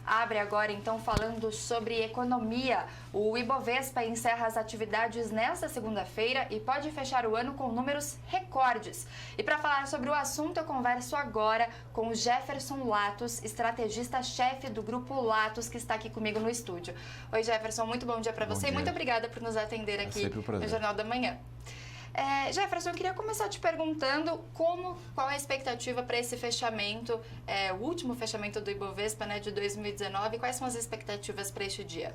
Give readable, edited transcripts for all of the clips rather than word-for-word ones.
abre agora, então, falando sobre economia. O Ibovespa encerra as atividades nesta segunda-feira e pode fechar o ano com números recordes. E para falar sobre o assunto, eu converso agora com o Jefferson Latos, estrategista-chefe do Grupo Latos, que está aqui comigo no estúdio. Oi, Jefferson, muito bom dia para você e muito obrigada por nos atender aqui no Jornal da Manhã. Jefferson, eu queria começar te perguntando qual é a expectativa para esse fechamento, o último fechamento do Ibovespa, né, de 2019, quais são as expectativas para este dia?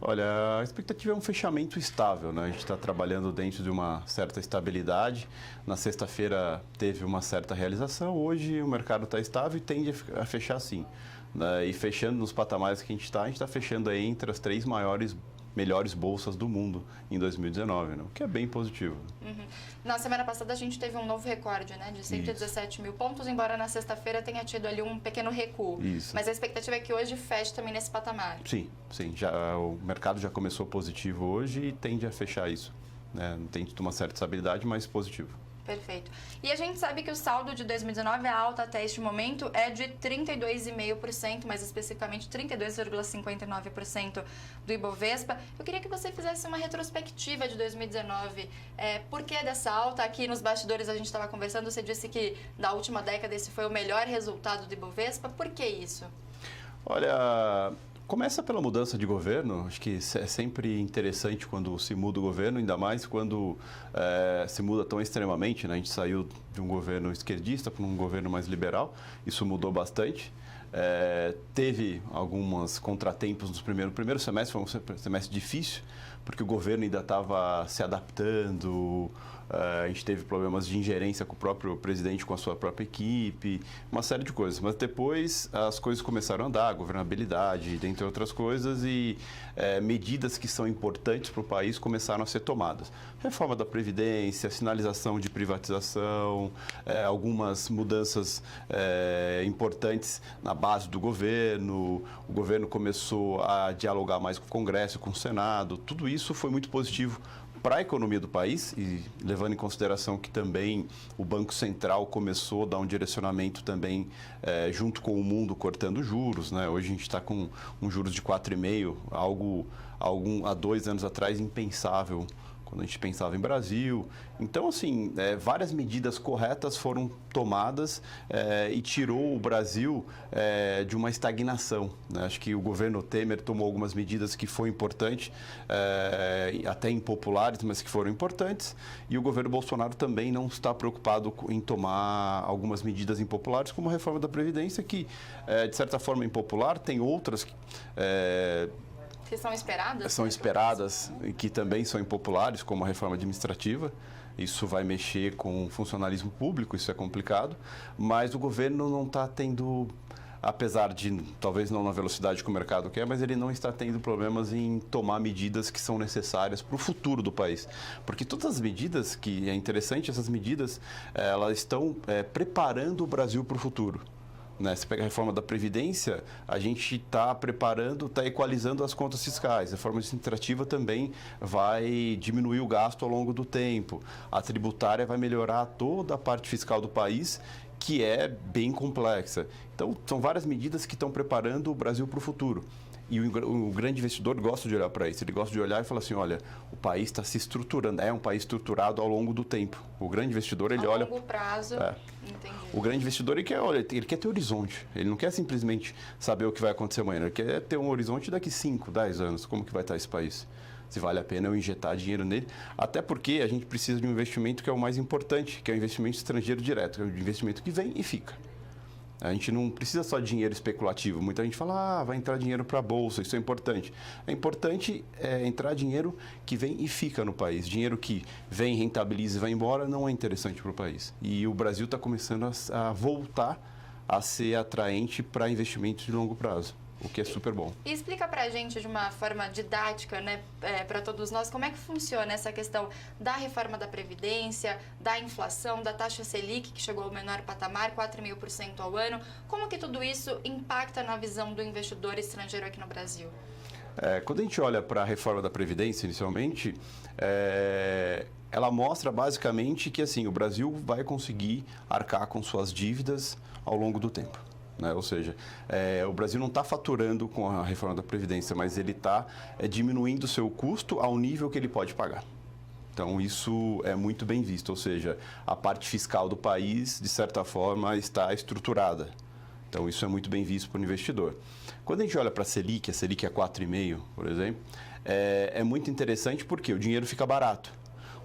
Olha, a expectativa é um fechamento estável, né? A gente está trabalhando dentro de uma certa estabilidade. Na sexta-feira teve uma certa realização, hoje o mercado está estável e tende a fechar assim. E fechando nos patamares que a gente está fechando aí entre as três melhores bolsas do mundo em 2019, né? O que é bem positivo. Uhum. Na semana passada a gente teve um novo recorde, né, de 117 mil pontos, embora na sexta-feira tenha tido ali um pequeno recuo. Isso. Mas a expectativa é que hoje feche também nesse patamar. Sim. O mercado já começou positivo hoje e tende a fechar isso, né? Tende a ter uma certa estabilidade, mas positivo. Perfeito. E a gente sabe que o saldo de 2019, a alta até este momento, é de 32,5%, mais especificamente 32,59% do Ibovespa. Eu queria que você fizesse uma retrospectiva de 2019. Por que dessa alta? Aqui nos bastidores a gente estava conversando, você disse que na última década esse foi o melhor resultado do Ibovespa. Por que isso? Olha, começa pela mudança de governo. Acho que é sempre interessante quando se muda o governo, ainda mais quando se muda tão extremamente, né? A gente saiu de um governo esquerdista para um governo mais liberal, isso mudou bastante. Teve alguns contratempos no primeiro semestre, foi um semestre difícil, porque o governo ainda estava se adaptando, a gente teve problemas de ingerência com o próprio presidente, com a sua própria equipe, uma série de coisas. Mas depois as coisas começaram a andar, governabilidade, dentre outras coisas, e medidas que são importantes para o país começaram a ser tomadas. Reforma da Previdência, sinalização de privatização, algumas mudanças importantes na base do governo, o governo começou a dialogar mais com o Congresso, com o Senado, tudo isso foi muito positivo para a economia do país, e levando em consideração que também o Banco Central começou a dar um direcionamento também junto com o mundo cortando juros, né? Hoje a gente está com um juros de 4,5%, algo há 2 anos atrás impensável quando a gente pensava em Brasil. Então, assim, várias medidas corretas foram tomadas e tirou o Brasil de uma estagnação, né? Acho que o governo Temer tomou algumas medidas que foram importantes, até impopulares, mas que foram importantes, e o governo Bolsonaro também não está preocupado em tomar algumas medidas impopulares, como a reforma da Previdência, que, de certa forma, é impopular, tem outras que são esperadas? São esperadas e que também são impopulares, como a reforma administrativa. Isso vai mexer com o funcionalismo público, isso é complicado. Mas o governo não está tendo, apesar de talvez não na velocidade que o mercado quer, mas ele não está tendo problemas em tomar medidas que são necessárias para o futuro do país. Porque todas as medidas, que é interessante, essas medidas, elas estão preparando o Brasil para o futuro. Você pega a reforma da Previdência, a gente está preparando, está equalizando as contas fiscais. A reforma administrativa também vai diminuir o gasto ao longo do tempo. A tributária vai melhorar toda a parte fiscal do país, que é bem complexa. Então, são várias medidas que estão preparando o Brasil para o futuro. E o grande investidor gosta de olhar para isso. Ele gosta de olhar e falar assim, olha, o país está se estruturando. É um país estruturado ao longo do tempo. O grande investidor, ele olha... A longo prazo, entendi. O grande investidor, ele quer ter horizonte. Ele não quer simplesmente saber o que vai acontecer amanhã. Ele quer ter um horizonte daqui 5, 10 anos. Como que vai estar esse país? Se vale a pena eu injetar dinheiro nele. Até porque a gente precisa de um investimento que é o mais importante, que é o investimento estrangeiro direto. Que é o investimento que vem e fica. A gente não precisa só de dinheiro especulativo. Muita gente fala, vai entrar dinheiro para a Bolsa, isso é importante. É importante entrar dinheiro que vem e fica no país. Dinheiro que vem, rentabiliza e vai embora não é interessante para o país. E o Brasil está começando a voltar a ser atraente para investimentos de longo prazo, o que é super bom. E explica para a gente de uma forma didática, né, para todos nós, como é que funciona essa questão da reforma da Previdência, da inflação, da taxa Selic, que chegou ao menor patamar, 4,5% ao ano. Como que tudo isso impacta na visão do investidor estrangeiro aqui no Brasil? Quando a gente olha para a reforma da Previdência, inicialmente, ela mostra basicamente que assim, o Brasil vai conseguir arcar com suas dívidas ao longo do tempo. né? Ou seja, o Brasil não está faturando com a reforma da Previdência, mas ele está diminuindo o seu custo ao nível que ele pode pagar. Então, isso é muito bem visto, ou seja, a parte fiscal do país, de certa forma, está estruturada. Então, isso é muito bem visto para o investidor. Quando a gente olha para a Selic é 4,5%, por exemplo, é muito interessante porque o dinheiro fica barato.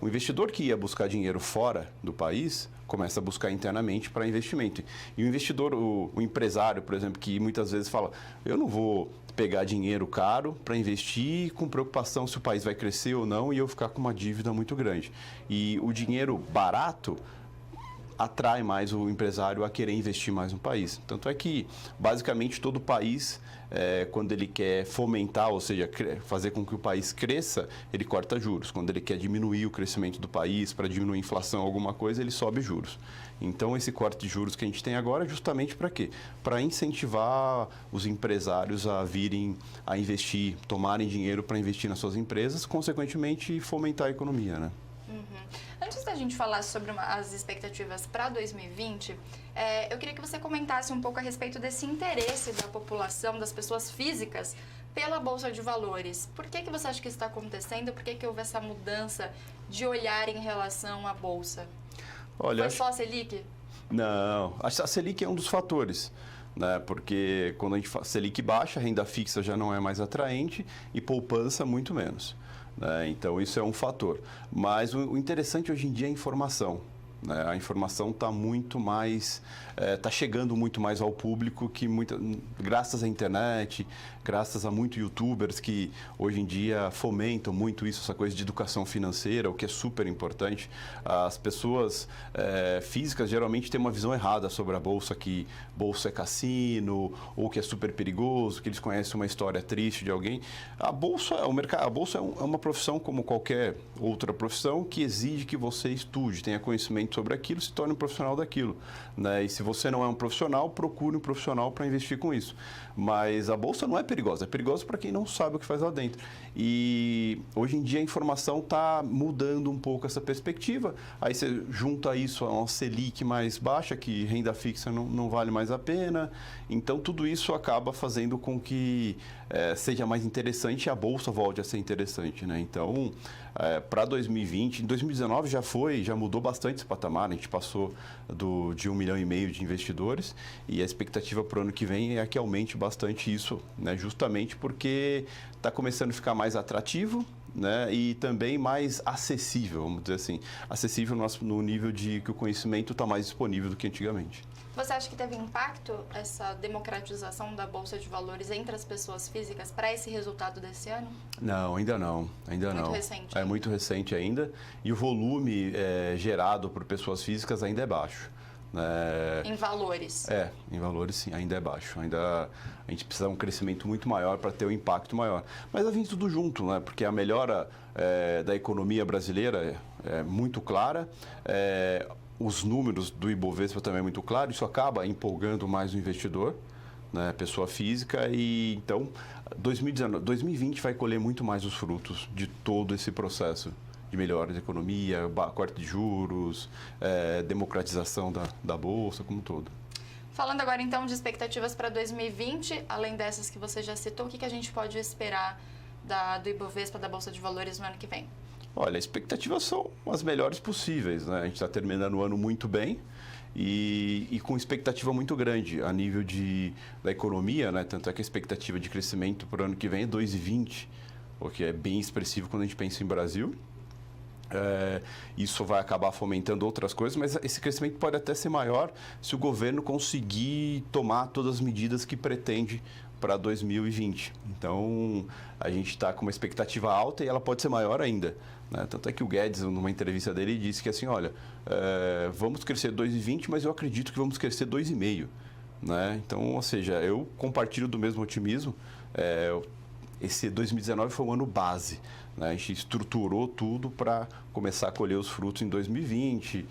O investidor que ia buscar dinheiro fora do país começa a buscar internamente para investimento. E o investidor, o empresário, por exemplo, que muitas vezes fala, eu não vou pegar dinheiro caro para investir com preocupação se o país vai crescer ou não e eu ficar com uma dívida muito grande. E o dinheiro barato atrai mais o empresário a querer investir mais no país. Tanto é que, basicamente, todo país, quando ele quer fomentar, ou seja, fazer com que o país cresça, ele corta juros. Quando ele quer diminuir o crescimento do país, para diminuir a inflação, alguma coisa, ele sobe juros. Então, esse corte de juros que a gente tem agora é justamente para quê? Para incentivar os empresários a virem a investir, tomarem dinheiro para investir nas suas empresas, consequentemente, fomentar a economia, né? Antes da gente falar sobre as expectativas para 2020, eu queria que você comentasse um pouco a respeito desse interesse da população, das pessoas físicas, pela Bolsa de Valores. Por que você acha que isso está acontecendo? Por que houve essa mudança de olhar em relação à Bolsa? Olha, Foi só a Selic? Não, a Selic é um dos fatores. Né? Porque quando a gente fala Selic baixa, a renda fixa já não é mais atraente e poupança muito menos. Né? Então, isso é um fator. Mas o interessante hoje em dia é a informação. Né? A informação está muito mais, está chegando muito mais ao público que graças à internet, graças a muitos youtubers que hoje em dia fomentam muito isso, essa coisa de educação financeira, o que é super importante. As pessoas físicas geralmente têm uma visão errada sobre a bolsa, que bolsa é cassino, ou que é super perigoso, que eles conhecem uma história triste de alguém. A bolsa é uma profissão como qualquer outra profissão que exige que você estude, tenha conhecimento sobre aquilo, se torne um profissional daquilo. Né? E se você não é um profissional, procure um profissional para investir com isso. Mas a bolsa não é perigosa para quem não sabe o que faz lá dentro. E hoje em dia a informação está mudando um pouco essa perspectiva. Aí você junta isso a uma Selic mais baixa, que renda fixa não vale mais a pena. Então tudo isso acaba fazendo com que seja mais interessante e a bolsa volte a ser interessante. Né? Então, para 2020, em 2019 já mudou bastante esse patamar. A gente passou de 1,5 milhão de investidores e a expectativa para o ano que vem é que aumente bastante isso, né? Justamente porque está começando a ficar mais atrativo, né? E também mais acessível, vamos dizer assim. Acessível no nível de que o conhecimento está mais disponível do que antigamente. Você acha que teve impacto essa democratização da Bolsa de Valores entre as pessoas físicas para esse resultado desse ano? Não, ainda não. Muito recente. É muito recente ainda. E o volume gerado por pessoas físicas ainda é baixo. Em valores? Em valores sim, ainda é baixo. Ainda a gente precisa de um crescimento muito maior para ter um impacto maior. Mas vai vir tudo junto, né? Porque a melhora da economia brasileira é muito clara. Os números do Ibovespa também é muito claro. Isso acaba empolgando mais o investidor, né? Pessoa física. E então 2020 vai colher muito mais os frutos de todo esse processo de melhora da economia, corte de juros, democratização da Bolsa, como um todo. Falando agora, então, de expectativas para 2020, além dessas que você já citou, o que a gente pode esperar do Ibovespa, da Bolsa de Valores, no ano que vem? Olha, as expectativas são as melhores possíveis, né? A gente está terminando o ano muito bem e com expectativa muito grande a nível da economia, né? Tanto é que a expectativa de crescimento para o ano que vem é 2,20, o que é bem expressivo quando a gente pensa em Brasil. Isso vai acabar fomentando outras coisas, mas esse crescimento pode até ser maior se o governo conseguir tomar todas as medidas que pretende para 2020. Então, a gente está com uma expectativa alta e ela pode ser maior ainda. Né? Tanto é que o Guedes, numa entrevista dele, disse que assim, olha, vamos crescer 2,20, mas eu acredito que vamos crescer 2,5. Né? Então, ou seja, eu compartilho do mesmo otimismo. Esse 2019 foi um ano base. Né? A gente estruturou tudo para começar a colher os frutos em 2020.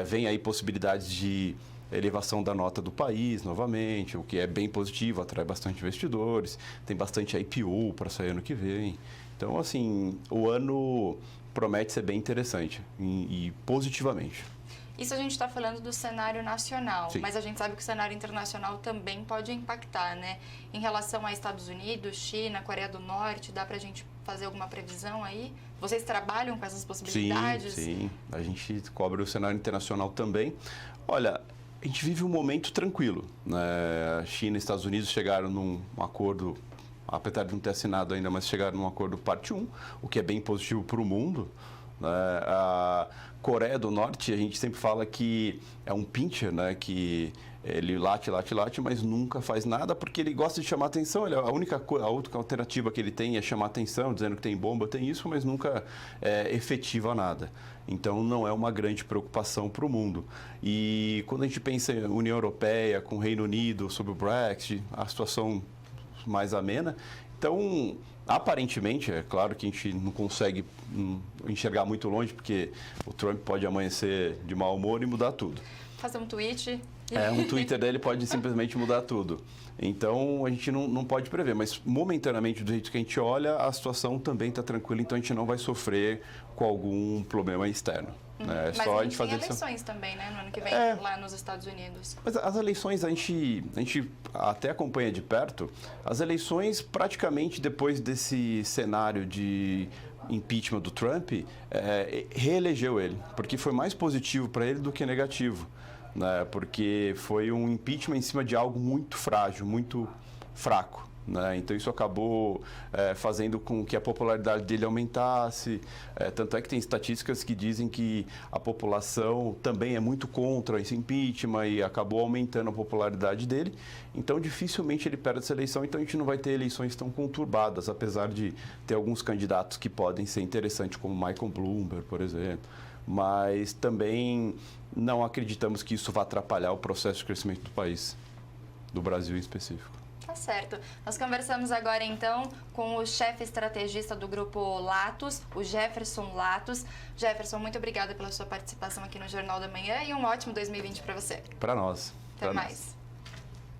Vem aí possibilidades de elevação da nota do país novamente, o que é bem positivo, atrai bastante investidores. Tem bastante IPO para sair ano que vem. Então, assim, o ano promete ser bem interessante e positivamente. Isso a gente está falando do cenário nacional, Sim. mas a gente sabe que o cenário internacional também pode impactar, né? Em relação a Estados Unidos, China, Coreia do Norte, dá para a gente fazer alguma previsão aí? Vocês trabalham com essas possibilidades? Sim, a gente cobre o cenário internacional também. Olha, a gente vive um momento tranquilo, né? A China e Estados Unidos chegaram num acordo, apesar de não ter assinado ainda, mas chegaram num acordo parte 1, o que é bem positivo para o mundo. A Coreia do Norte, a gente sempre fala que é um pincher, né? Que ele late, mas nunca faz nada porque ele gosta de chamar atenção. A única alternativa que ele tem é chamar atenção, dizendo que tem bomba, tem isso, mas nunca efetiva nada. Então, não é uma grande preocupação para o mundo. E quando a gente pensa em União Europeia, com o Reino Unido, sobre o Brexit, a situação mais amena. Então, aparentemente, é claro que a gente não consegue enxergar muito longe, porque o Trump pode amanhecer de mau humor e mudar tudo. Fazer um tweet. Um Twitter dele pode simplesmente mudar tudo. Então, a gente não pode prever. Mas, momentaneamente, do jeito que a gente olha, a situação também está tranquila. Então, a gente não vai sofrer com algum problema externo. Mas só a gente tem eleições também, né? No ano que vem, lá nos Estados Unidos. Mas as eleições a gente até acompanha de perto. As eleições, praticamente depois desse cenário de impeachment do Trump, reelegeu ele, porque foi mais positivo para ele do que negativo, né? Porque foi um impeachment em cima de algo muito frágil, muito fraco. Né? Então isso acabou fazendo com que a popularidade dele aumentasse. Tanto é que tem estatísticas que dizem que a população também é muito contra esse impeachment e acabou aumentando a popularidade dele. Então dificilmente ele perde essa eleição. Então a gente não vai ter eleições tão conturbadas, apesar de ter alguns candidatos que podem ser interessantes, como Michael Bloomberg, por exemplo. Mas também não acreditamos que isso vá atrapalhar o processo de crescimento do país, do Brasil em específico. Tá certo. Nós conversamos agora, então, com o chefe estrategista do Grupo Latos, o Jefferson Latos. Jefferson, muito obrigada pela sua participação aqui no Jornal da Manhã e um ótimo 2020 para você. Para nós. Até mais.